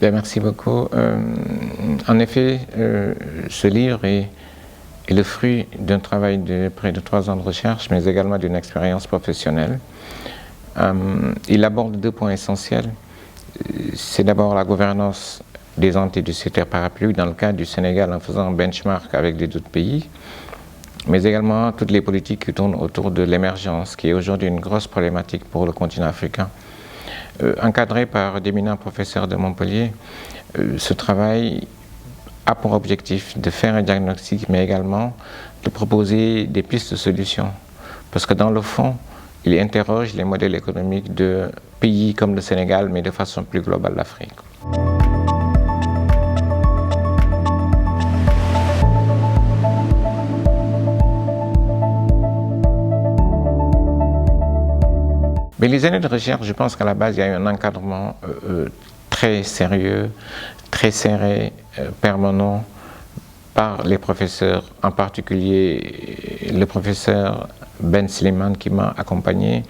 Bien, merci beaucoup. En effet, ce livre est le fruit d'un travail de près de 3 ans de recherche, mais également d'une expérience professionnelle. Il aborde 2 points essentiels. C'est d'abord la gouvernance des entités du secteur parapluie dans le cadre du Sénégal en faisant un benchmark avec les autres pays, mais également toutes les politiques qui tournent autour de l'émergence, qui est aujourd'hui une grosse problématique pour le continent africain. Encadré par d'éminents professeurs de Montpellier, ce travail a pour objectif de faire un diagnostic, mais également de proposer des pistes de solutions. Parce que dans le fond, il interroge les modèles économiques de pays comme le Sénégal, mais de façon plus globale l'Afrique. Mais les années de recherche, je pense qu'à la base, il y a eu un encadrement très sérieux, très serré, permanent, par les professeurs, en particulier le professeur Ben Slimane qui m'a accompagné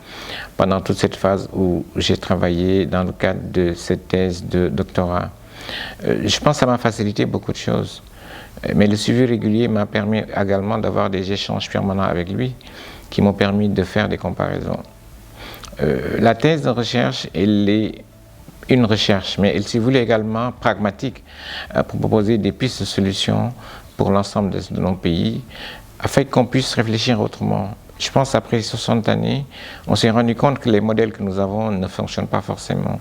pendant toute cette phase où j'ai travaillé dans le cadre de cette thèse de doctorat. Je pense que ça m'a facilité beaucoup de choses, mais le suivi régulier m'a permis également d'avoir des échanges permanents avec lui qui m'ont permis de faire des comparaisons. La thèse de recherche, elle est une recherche, mais elle s'est voulue également pragmatique pour proposer des pistes de solutions pour l'ensemble de nos pays, afin qu'on puisse réfléchir autrement. Je pense qu'après 60 années, on s'est rendu compte que les modèles que nous avons ne fonctionnent pas forcément.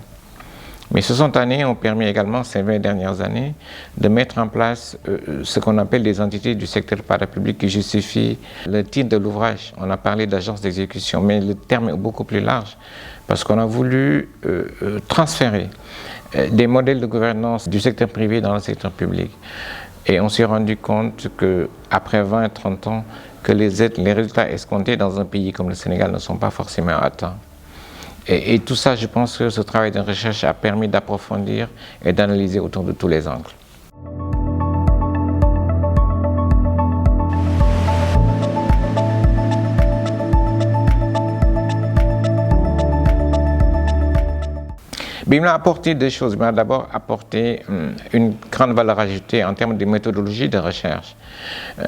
Mais 60 années ont permis également, ces 20 dernières années, de mettre en place ce qu'on appelle des entités du secteur parapublic qui justifient le titre de l'ouvrage. On a parlé d'agence d'exécution, mais le terme est beaucoup plus large, parce qu'on a voulu transférer des modèles de gouvernance du secteur privé dans le secteur public. Et on s'est rendu compte qu'après 20-30 ans, que les résultats escomptés dans un pays comme le Sénégal ne sont pas forcément atteints. Et tout ça, je pense que ce travail de recherche a permis d'approfondir et d'analyser autour de tous les angles. Mais il m'a apporté 2 choses. Il m'a d'abord apporté une grande valeur ajoutée en termes de méthodologie de recherche.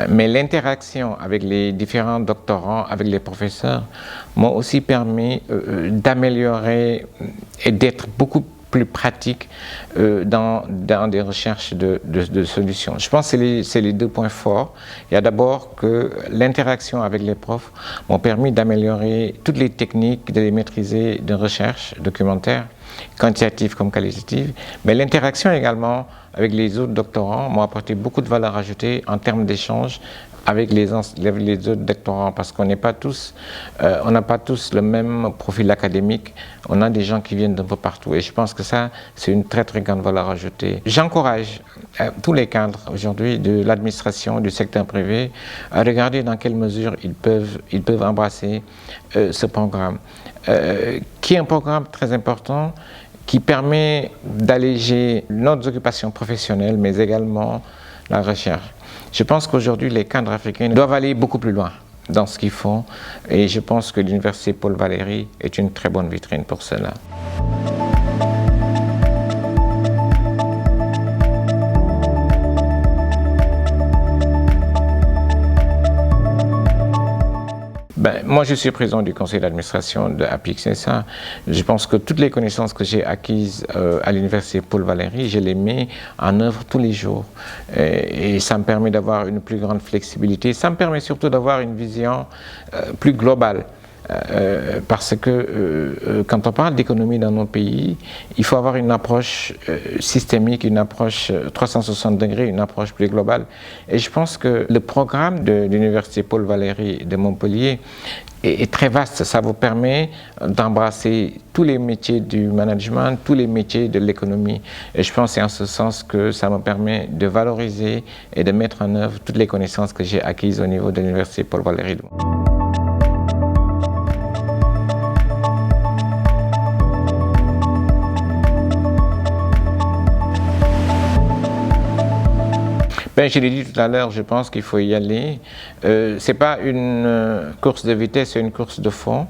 Mais l'interaction avec les différents doctorants, avec les professeurs, m'a aussi permis d'améliorer et d'être beaucoup plus pratique dans des recherches de solutions. Je pense que c'est les 2 points forts. Il y a d'abord que l'interaction avec les profs m'ont permis d'améliorer toutes les techniques, de les maîtriser de recherche documentaire, quantitative comme qualitative, mais l'interaction également avec les autres doctorants m'a apporté beaucoup de valeur ajoutée en termes d'échange avec les autres doctorants, parce qu'on n'est pas tous, on n'a pas tous le même profil académique, on a des gens qui viennent d'un peu partout, et je pense que ça, c'est une très très grande valeur ajoutée. J'encourage tous les cadres aujourd'hui de l'administration, du secteur privé, à regarder dans quelle mesure ils peuvent embrasser ce programme, qui est un programme très important, qui permet d'alléger nos occupations professionnelles, mais également la recherche. Je pense qu'aujourd'hui, les cadres africains doivent aller beaucoup plus loin dans ce qu'ils font, et je pense que l'Université Paul Valéry est une très bonne vitrine pour cela. Moi, je suis président du conseil d'administration de APIX-SA. Je pense que toutes les connaissances que j'ai acquises à l'université Paul Valéry, je les mets en œuvre tous les jours. Et ça me permet d'avoir une plus grande flexibilité. Ça me permet surtout d'avoir une vision plus globale. Parce que quand on parle d'économie dans nos pays, il faut avoir une approche systémique, une approche 360 degrés, une approche plus globale. Et je pense que le programme de l'Université Paul Valéry de Montpellier est très vaste. Ça vous permet d'embrasser tous les métiers du management, tous les métiers de l'économie. Et je pense que c'est en ce sens que ça me permet de valoriser et de mettre en œuvre toutes les connaissances que j'ai acquises au niveau de l'Université Paul Valéry. Je l'ai dit tout à l'heure, je pense qu'il faut y aller. Ce n'est pas une course de vitesse, c'est une course de fond.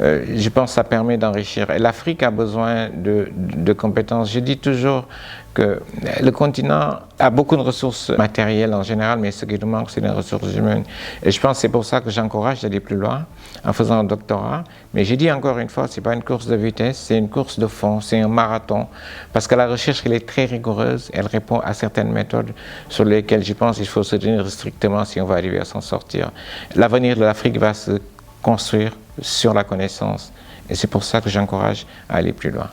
Je pense que ça permet d'enrichir. Et l'Afrique a besoin de compétences. Je dis toujours que le continent a beaucoup de ressources matérielles en général, mais ce qui nous manque, c'est les ressources humaines. Et je pense que c'est pour ça que j'encourage d'aller plus loin en faisant un doctorat. Mais j'ai dit encore une fois, ce n'est pas une course de vitesse, c'est une course de fond, c'est un marathon. Parce que la recherche, elle est très rigoureuse, elle répond à certaines méthodes sur lesquelles je pense qu'il faut se tenir strictement si on va arriver à s'en sortir. L'avenir de l'Afrique va se construire sur la connaissance. Et c'est pour ça que j'encourage à aller plus loin.